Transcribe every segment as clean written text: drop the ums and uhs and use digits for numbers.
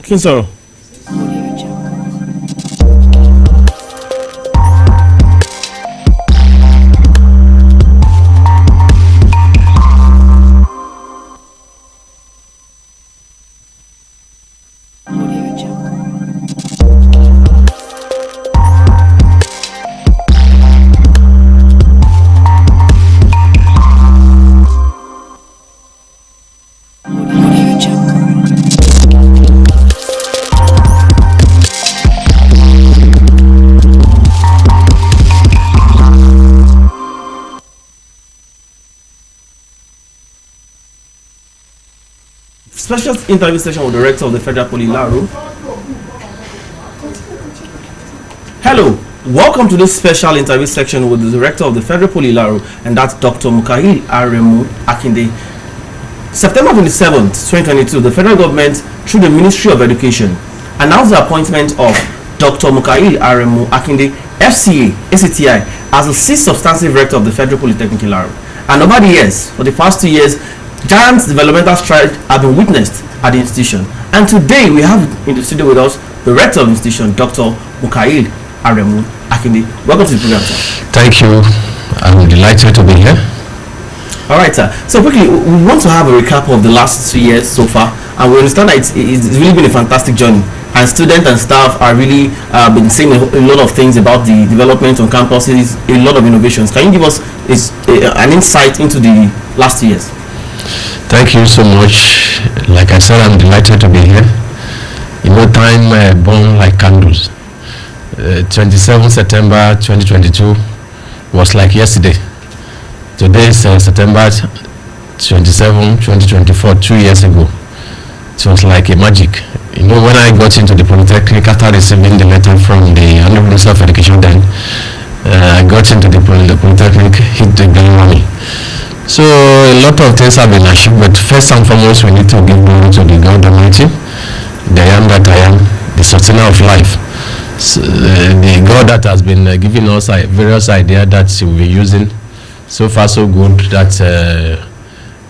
Kinsoro. Special interview session with the Rector of the Federal Poly Laro. Hello, welcome to this special interview section with the Director of the Federal Poly Laro, and that's Dr. Mukail Aremu Akinde. September 27th, 2022, the federal government, through the Ministry of Education, announced the appointment of Dr. Mukail Aremu Akinde, FCA, ACTI, as the sixth substantive Rector of the Federal Polytechnic Laro. And over the years, for the past 2 years, giant developmental strides have been witnessed at the institution. And today we have in the studio with us the Rector of the institution, Dr. Mukail Aremu Akinde. Welcome to the program, sir. Thank you. I'm delighted to be here. All right, sir. So quickly, we want to have a recap of the last 2 years so far, and we understand that it's really been a fantastic journey. And students and staff are really been saying a lot of things about the development on campuses, a lot of innovations. Can you give us an insight into the last 2 years? Thank you so much. Like I said, I'm delighted to be here. In no time, born like candles. 27 September 2022 was like yesterday. Today is September 27, 2024, 2 years ago. It was like a magic. You know, when I got into the Polytechnic after receiving the letter from the Honorable Minister of Education then, I got into the Polytechnic, hit the ground running. So a lot of things have been achieved, but first and foremost we need to give glory to the God Almighty, the I am that I am, the sustainer of life. So, the God that has been giving us various ideas that we'll be using. So far so good that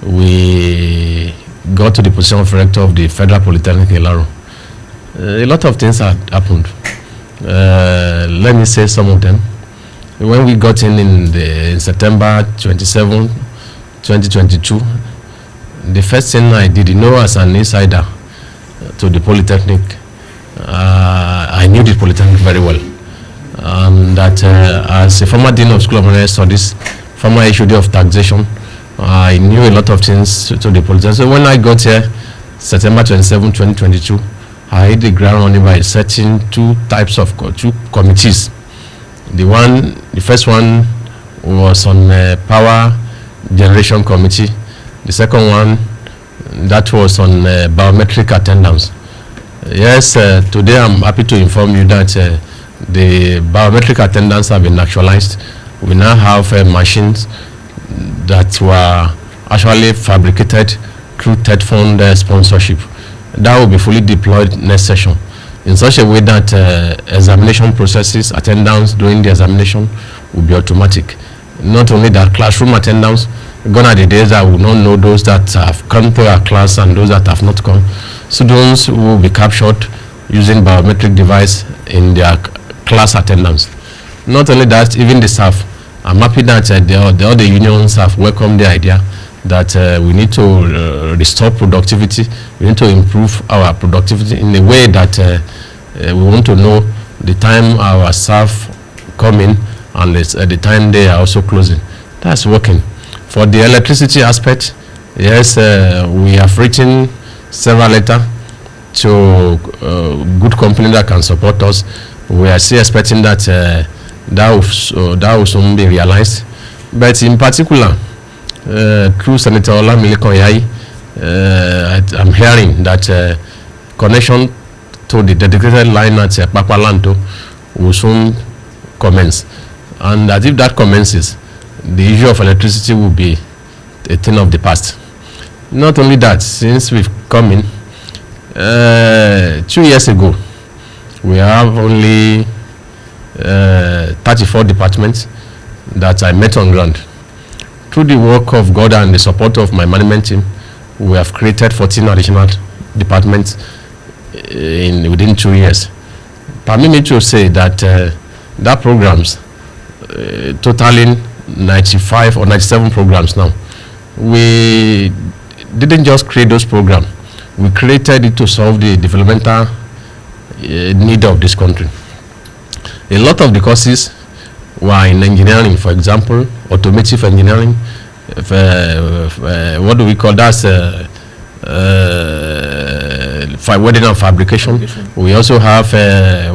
we got to the position of Rector of the Federal Polytechnic Laro. A lot of things have happened. Let me say some of them. When we got in September 27, 2022, the first thing I did, as an insider to the Polytechnic, I knew the Polytechnic very well. And that as a former Dean of School of Management Studies, former HOD of Taxation, I knew a lot of things to the Polytechnic. So when I got here, September 27, 2022, I hit the ground running by setting two committees. The first one was on power generation committee. The second one, that was on biometric attendance. Yes, today I'm happy to inform you that the biometric attendance have been actualized. We now have machines that were actually fabricated through TED Fund sponsorship. That will be fully deployed next session in such a way that examination processes, attendance during the examination will be automatic. Not only that, classroom attendance, gone are the days that will not know those that have come to our class and those that have not come. Students will be captured using biometric device in their class attendance. Not only that, even the staff. I'm happy that all the unions have welcomed the idea that we need to restore productivity. We need to improve our productivity in a way that we want to know the time our staff come in and the time they are also closing. That's working. For the electricity aspect, yes, we have written several letters to good company that can support us. We are still expecting that that will soon be realized. But in particular, through Senator Olamide Koyai, I'm hearing that connection to the dedicated line at Papalanto will soon commence. And that if that commences, the issue of electricity will be a thing of the past. Not only that, since we've come in, 2 years ago, We have only 34 departments that I met on ground. Through the work of God and the support of my management team, we have created 14 additional departments within 2 years. Permit me to say that that programs totaling 95 or 97 programs now. We didn't just create those programs. We created it to solve the developmental need of this country. A lot of the courses were in engineering, for example, automotive engineering. What do we call that? Welding and fabrication. We also have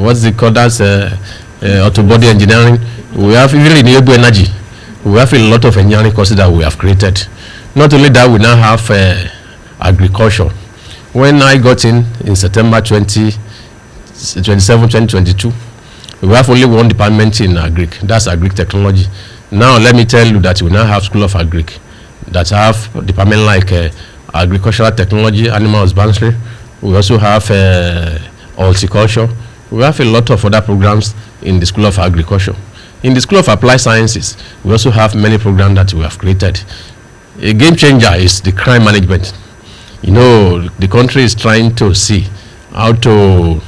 what's it called as auto body engineering. We have even renewable energy. We have a lot of engineering courses that we have created. Not only that, we now have agriculture. When I got in September 2022, we have only one department in agric. That's agric technology. Now let me tell you that we now have School of Agric that have department like agricultural technology, animal husbandry. We also have horticulture. We have a lot of other programs in the School of Agriculture. In the School of Applied Sciences, we also have many programs that we have created. A game changer is the crime management. You know, the country is trying to see how to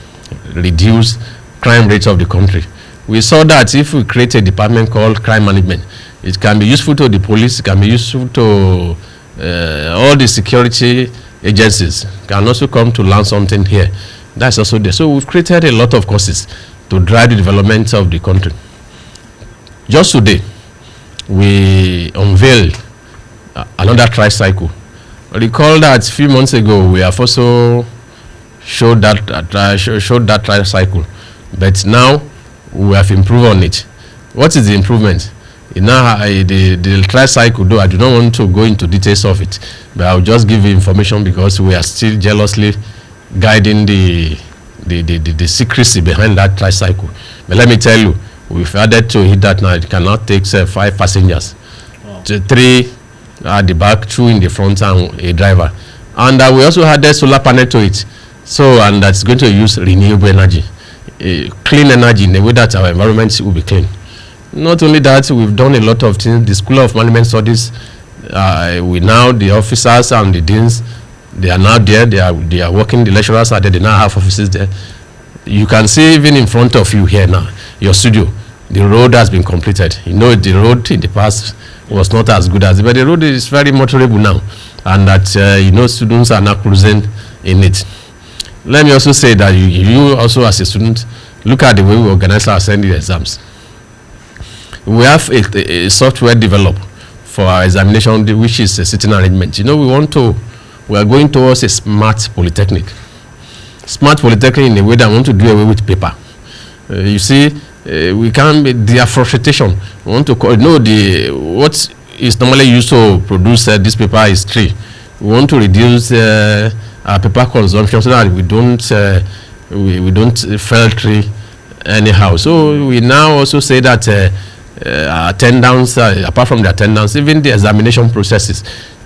reduce crime rates of the country. We saw that if we create a department called crime management, it can be useful to the police, it can be useful to all the security agencies, can also come to learn something here. That's also there. So we've created a lot of courses to drive the development of the country. Just today, we unveiled another tricycle. Recall that a few months ago, we have also showed that tricycle, but now we have improved on it. What is the improvement? Now the tricycle, though I do not want to go into details of it, but I'll just give you information because we are still jealously guiding the secrecy behind that tricycle. But let me tell you, we've added to it that now it cannot take 5 passengers. Wow. 3 at the back, 2 in the front, and a driver. And we also added solar panel to it. So, and that's going to use renewable energy, clean energy in a way that our environment will be clean. Not only that, we've done a lot of things. The School of Management Studies, the officers and the deans, they are now there. They are working. The lecturers are there. They now have offices there. You can see even in front of you here now, your studio, the road has been completed. You know, the road in the past was not as good as it, but the road is very motorable now, and that students are now cruising in it. Let me also say that you also as a student, look at the way we organize our sending exams. We have a software developed for our examination, which is a sitting arrangement. You know, we are going towards a smart polytechnic. Smart polytechnic in a way that we want to do away with paper. You see, we can't be their frustration. We want to what is normally used to produce this paper is 3. We want to reduce our paper consumption so that we don't fail 3 anyhow. So we now also say that attendance, apart from the attendance, even the examination processes,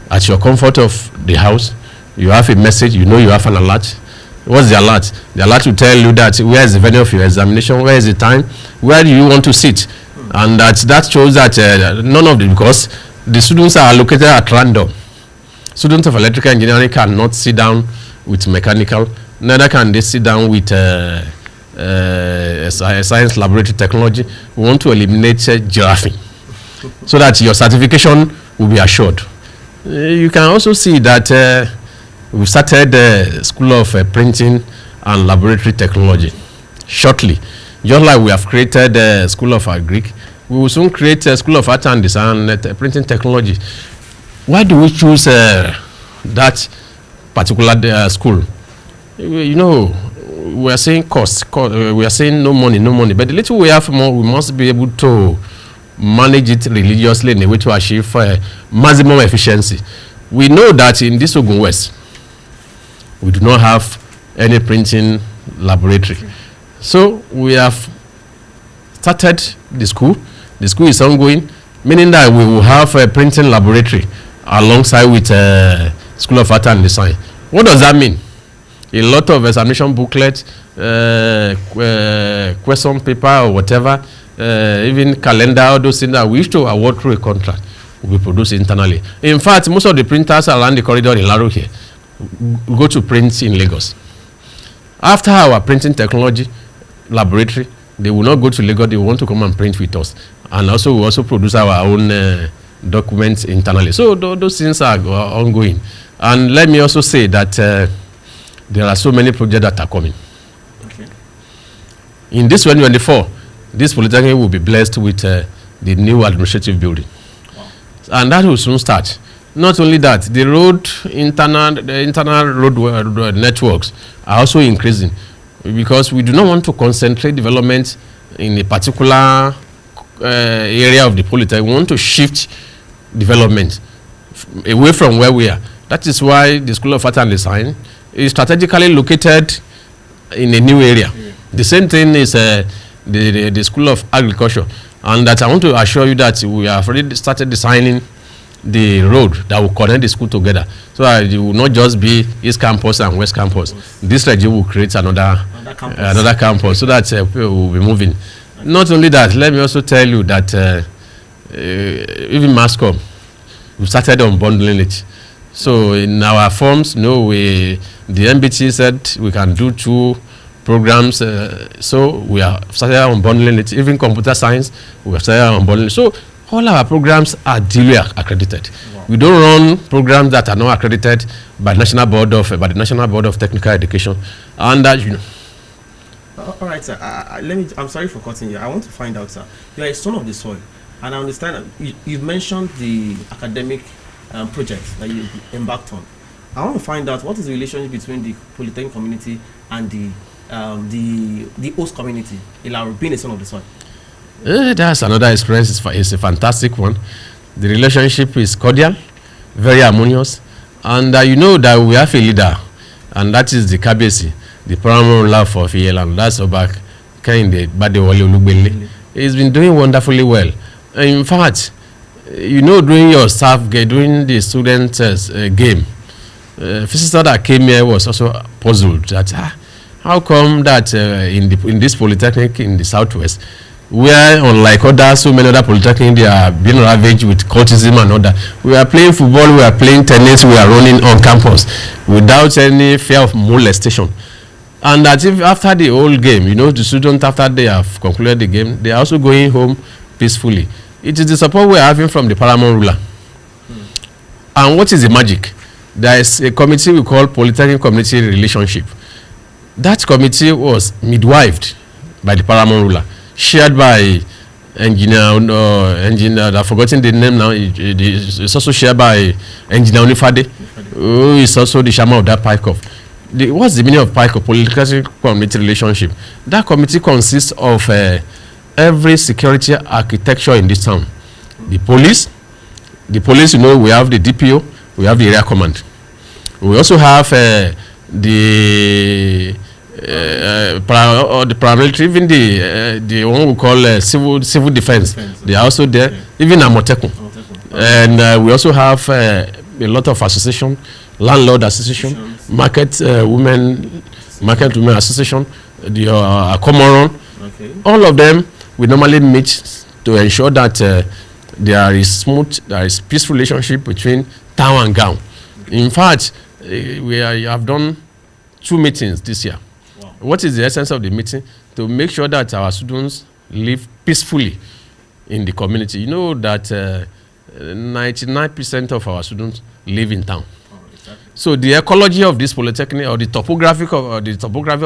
at your comfort of the house, you have a message, you have an alert. What's the alert? The alert will tell you that where is the venue of your examination, where is the time, where do you want to sit, and that shows that none of them, because the students are allocated at random. Students of electrical engineering cannot sit down with mechanical, neither can they sit down with science laboratory technology. We want to eliminate giraffing so that your certification will be assured. You can also see that we started the School of Printing and Laboratory Technology shortly. Just like we have created the School of Agric, we will soon create a School of Art and Design Printing Technology. Why do we choose that particular school? We are saying cost. We are saying no money. But the little we have more, we must be able to manage it religiously in a way to achieve maximum efficiency. We know that in this Ogun West, we do not have any printing laboratory. So we have started the school. The school is ongoing, meaning that we will have a printing laboratory alongside with School of Art and Design. What does that mean? a lot of examination booklets, question paper or whatever, even calendar, all those things that we used to award through a contract will be produced internally. In fact, most of the printers around the corridor in Laro here go to print in Lagos. After our printing technology laboratory, they will not go to Lagos, they want to come and print with us. And also, we also produce our own documents internally. So those things are ongoing. And let me also say that there are so many projects that are coming. Okay. In this 2024, this polytechnic will be blessed with the new administrative building. Wow. And that will soon start. Not only that, the internal road networks are also increasing, because we do not want to concentrate development in a particular area of the polytechnic. We want to shift development away from where we are. That is why the School of Art and Design is strategically located in a new area. Yeah. The same thing is the School of Agriculture. And that I want to assure you that we have already started designing the road that will connect the school together, so that it will not just be East Campus and West Campus. This region will create another campus, so that people will be moving. Not only that, let me also tell you that even Mascom, we started unbundling it. So in our forms, the MBT said we can do 2 programs, so we are started unbundling it. Even computer science, we have started unbundling it. So all our programs are duly accredited. Wow. We don't run programs that are not accredited by the National Board of Technical Education. And all right, sir. I'm sorry for cutting you. I want to find out, sir. You are a son of the soil, and I understand you've mentioned the academic projects that you embarked on. I want to find out what is the relationship between the polytechnic community and the host community, being a son of the soil. That's another experience. It's a fantastic one. The relationship is cordial, very harmonious, and you know that we have a leader, and that is the Kabesi, the paramount ruler for Iyelan. That's Obak Akinde Badewale Olugbele. He's been doing wonderfully well. In fact, during your staff during the student game, visitor that came here was also puzzled that how come that in this polytechnic in the southwest, where unlike so many other polytechnics, they are being ravaged with cultism and all that. We are playing football, we are playing tennis, we are running on campus without any fear of molestation. And that if after the whole game, the students, after they have concluded the game, they are also going home peacefully. It is the support we are having from the paramount ruler. And what is the magic? There is a committee we call Polytechnic Community Relationship. That committee was midwifed by the paramount ruler, shared by engineer, I've forgotten the name now. It's also shared by engineer Onifade, who is also the chairman of that PICOF. What's the meaning of PICOF, Political Community Relationship? That committee consists of every security architecture in this town. The police, we have the DPO, we have the area command. We also have the paramilitary, even the one we call civil defense. They are also there, even Amotekun. And we also have a lot of association, landlord association, market women association, the Comoron. Okay. All of them we normally meet to ensure that there is peaceful relationship between town and gown. In fact, we have done 2 meetings this year. Wow. What is the essence of the meeting? To make sure that our students live peacefully in the community. You know that 99% of our students live in town. Exactly. So the ecology of this polytechnic, or the topography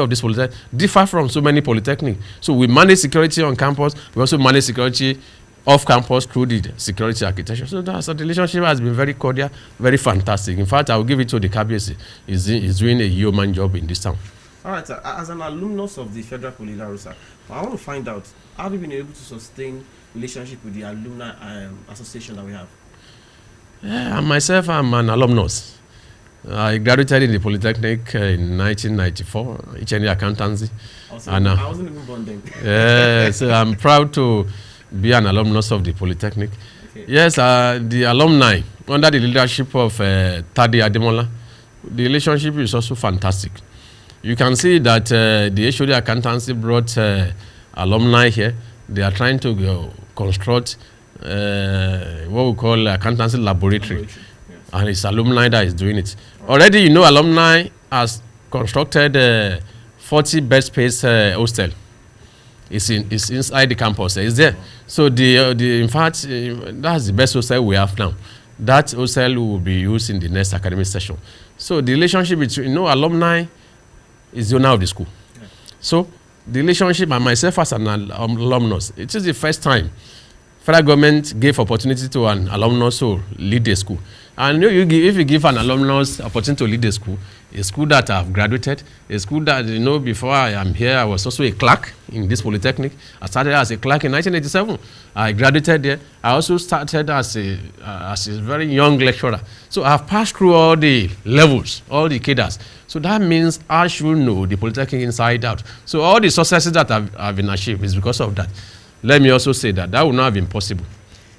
of this polytechnic, differ from so many polytechnics. So we manage security on campus. We also manage security off campus through the security architecture. So the relationship has been very cordial, very fantastic. In fact, I will give it to the KBC. He's doing a yeoman job in this town. All right, sir. As an alumnus of the Federal Poly, sir, I want to find out, have you been able to sustain relationship with the alumni association that we have? Yeah, myself, I'm an alumnus. I graduated in the Polytechnic in 1994, HND Accountancy. I wasn't even born then. Yeah, so I'm proud to be an alumnus of the Polytechnic. Okay. Yes, the alumni, under the leadership of Tade Ademola, the relationship is also fantastic. You can see that the HOD accountancy brought alumni here. They are trying to construct what we call accountancy laboratory. Yes. And it's alumni that is doing it. Already, you know, alumni has constructed 40 bed space hostel. It's inside the campus. It's there. So in fact, that's the best hostel we have now. That hostel will be used in the next academic session. So the relationship between, you know, alumni is the owner of the school. Yeah. So the relationship, and myself as an alumnus, it is the first time federal government gave opportunity to an alumnus to lead the school. And if you give an alumnus opportunity to lead the school, a school that I've graduated, a school that, you know, before I am here, I was also a clerk in this polytechnic. I started as a clerk in 1987. I graduated there. I also started as a very young lecturer. So I've passed through all the levels, all the cadres. So that means I should know the polytechnic inside out. So all the successes that I've been achieved is because of that. Let me also say that would not have been possible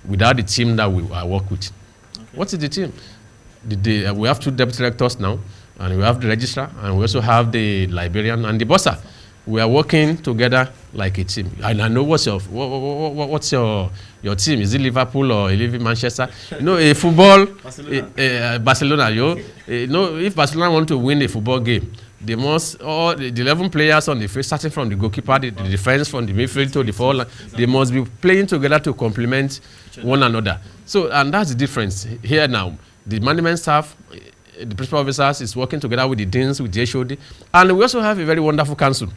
without the team that I work with. Okay. What is the team? We have 2 deputy directors now, and we have the registrar, and we also have the librarian and the bursar. We are working together like a team. And I know what's your team? Is it Liverpool or is it Manchester? You know, a football, Barcelona. You know, if Barcelona want to win a football game, they must, all the 11 players on the field, starting from the goalkeeper, the defense, from the midfield to the forward, they must be playing together to complement one another. So, and that's the difference here now. The management staff, the principal officers is working together with the deans, with the HOD, and we also have a very wonderful council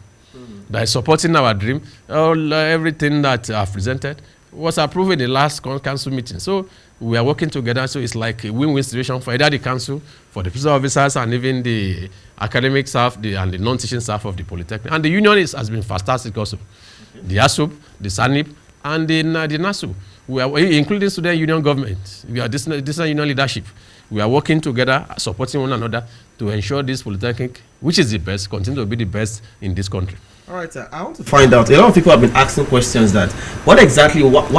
that is supporting our dream. Everything that I've presented was approved in the last council meeting. So we are working together. So it's like a win-win situation for either the council, for the principal officers, and even the academic staff and the non-teaching staff of the polytechnic. And the union has been fantastic also. Okay. The ASUP, the SANIP, and the NASU. We are including student union government. We are this union leadership. We are working together, supporting one another to ensure this polytechnic, which is the best, continue to be the best in this country. All right, I want to find out. A lot of people have been asking questions that why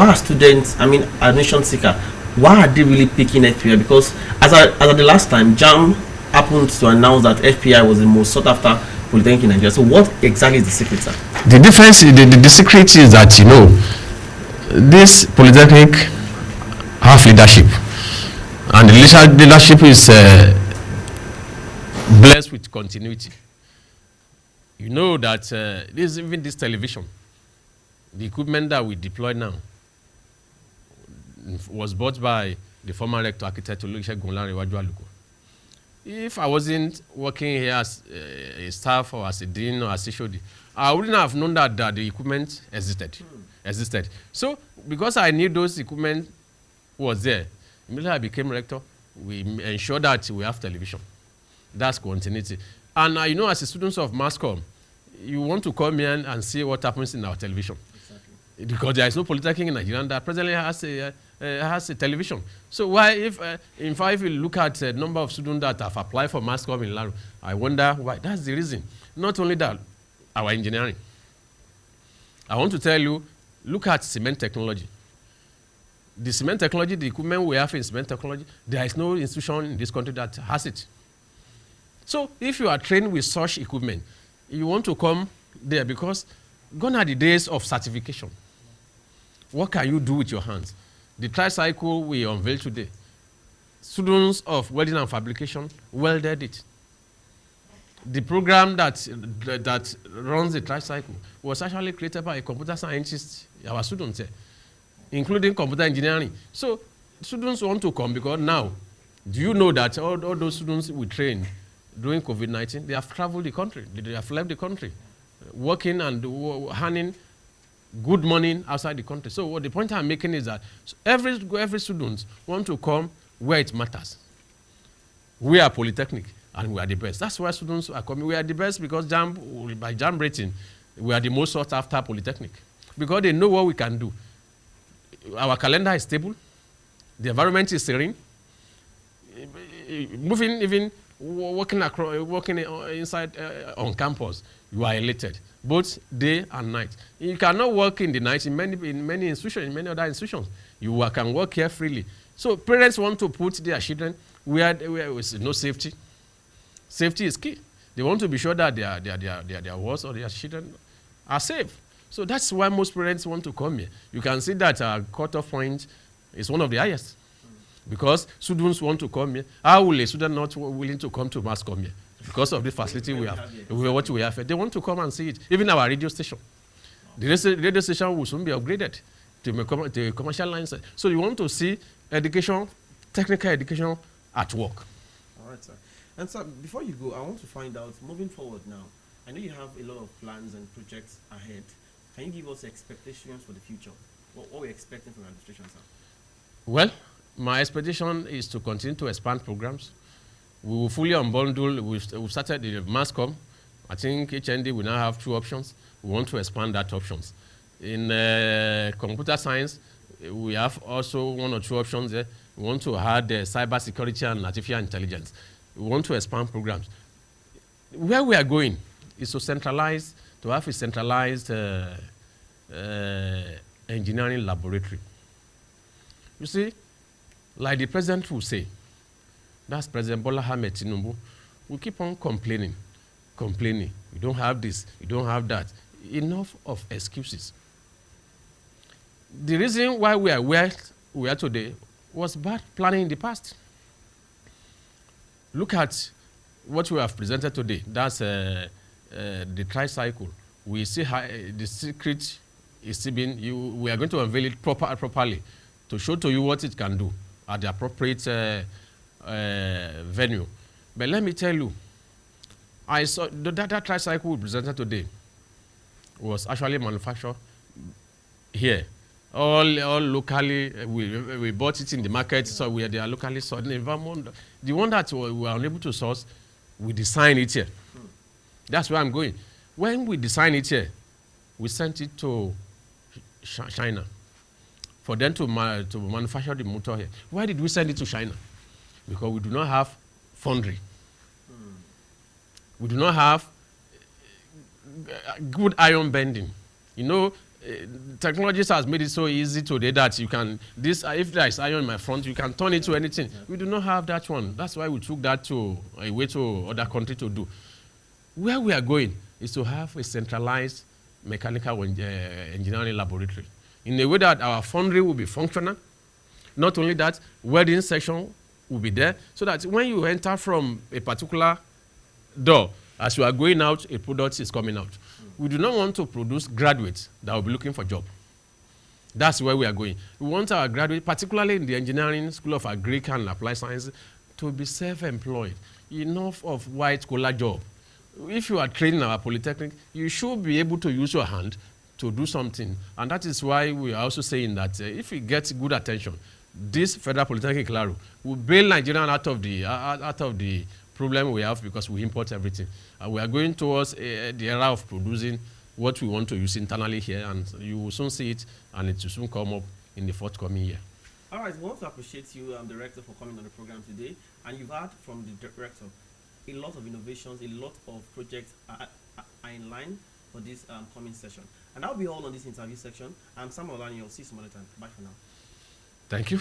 are students, admission seeker, why are they really picking FPI? Because as at the last time, JAM happened to announce that FPI was the most sought after polytechnic in Nigeria. So what exactly is the secret, sir? The difference, the secret is that, you know, this polytechnic have leadership. And the leadership is blessed with continuity. You know that even this television, the equipment that we deploy now, was bought by the former rector, architect Olusegun. If I wasn't working here as a staff or as a dean or as a HOD, I wouldn't have known that the equipment existed. So because I knew those equipment was there, immediately I became rector. We ensured that we have television. That's continuity. And you know, as a student of mass comm, you want to come here and see what happens in our television. Exactly. Because there is no polytechnic in Nigeria that presently has a television. So why, in fact, if you look at the number of students that have applied for mass comm in Laru, I wonder why. That's the reason. Not only that, our engineering. I want to tell you, look at cement technology. The cement technology, the equipment we have in cement technology, there is no institution in this country that has it. So if you are trained with such equipment, you want to come there because gone are the days of certification. What can you do with your hands? The tricycle we unveiled today, students of welding and fabrication welded it. The program that runs the tricycle was actually created by a computer scientist, our students here, including computer engineering. So students want to come because now, do you know that all those students we trained during COVID-19, they have traveled the country, they have left the country, working and earning good money outside the country. So what the point I'm making is that every student want to come where it matters. We are polytechnic and we are the best. That's why students are coming. We are the best because by JAM rating, we are the most sought after polytechnic because they know what we can do. Our calendar is stable. The environment is serene. Moving even working inside on campus, you are elated, both day and night. You cannot work in the night in many institutions, in many other institutions. You can work here freely. So parents want to put their children where there is no safety. Safety is key. They want to be sure that their wards or their children are safe. So that's why most parents want to come here. You can see that our cutoff point is one of the highest. Because students want to come here. How will a student not willing to come to mass come here? Because of the facility we have. What we have. They want to come and see it. Even our radio station. The radio station will soon be upgraded to commercial lines. So you want to see education, technical education at work. All right, sir. And sir, before you go, I want to find out, moving forward now, I know you have a lot of plans and projects ahead. Can you give us expectations for the future? What we're expecting from the administration, sir? Well, my expectation is to continue to expand programs. We will fully unbundle. We've started the mass com. I think HND will now have 2 options. We want to expand that options. In computer science, we have also 1 or 2 options there. We want to add cyber security and artificial intelligence. We want to expand programs. Where we are going is to centralize, to have a centralized engineering laboratory. You see, like the president will say, that's President Bola Ahmed Tinubu, we keep on complaining. We don't have this, we don't have that. Enough of excuses. The reason why we are where we are today was bad planning in the past. Look at what we have presented today. That's the tricycle. We see how the secret is still being, we are going to unveil it properly to show to you what it can do at the appropriate venue. But let me tell you, I saw that tricycle we presented today was actually manufactured here. All locally, we bought it in the market, so they are locally sourced in Vermont. The one that we were unable to source, we design it here. That's where I'm going. When we design it here, we sent it to China for them to manufacture the motor here. Why did we send it to China? Because we do not have foundry. We do not have good iron bending. You know, technology has made it so easy today that you can, if there is iron in my front, you can turn it to anything. Yeah. We do not have that one. That's why we took that away to other countries to do. Where we are going is to have a centralized mechanical engineering laboratory in a way that our foundry will be functional. Not only that, welding section will be there, so that when you enter from a particular door, as you are going out, a product is coming out. We do not want to produce graduates that will be looking for a job. That's where we are going. We want our graduates, particularly in the engineering, School of Agric and Applied Sciences, to be self-employed. Enough of white-collar job. If you are trained in our polytechnic, you should be able to use your hand to do something. And that is why we are also saying that if we get good attention, this Federal Polytechnic Ilaro will bail Nigerians out of the problem we have, because we import everything. And we are going towards the era of producing what we want to use internally here, and you will soon see it, and it will soon come up in the forthcoming year. All right, we want to appreciate you, Director, for coming on the program today. And you've heard from the Director a lot of innovations, a lot of projects are in line for this coming session. And that will be all on this interview section. I'm Samuel Alani. I'll see you some other time. Bye for now. Thank you.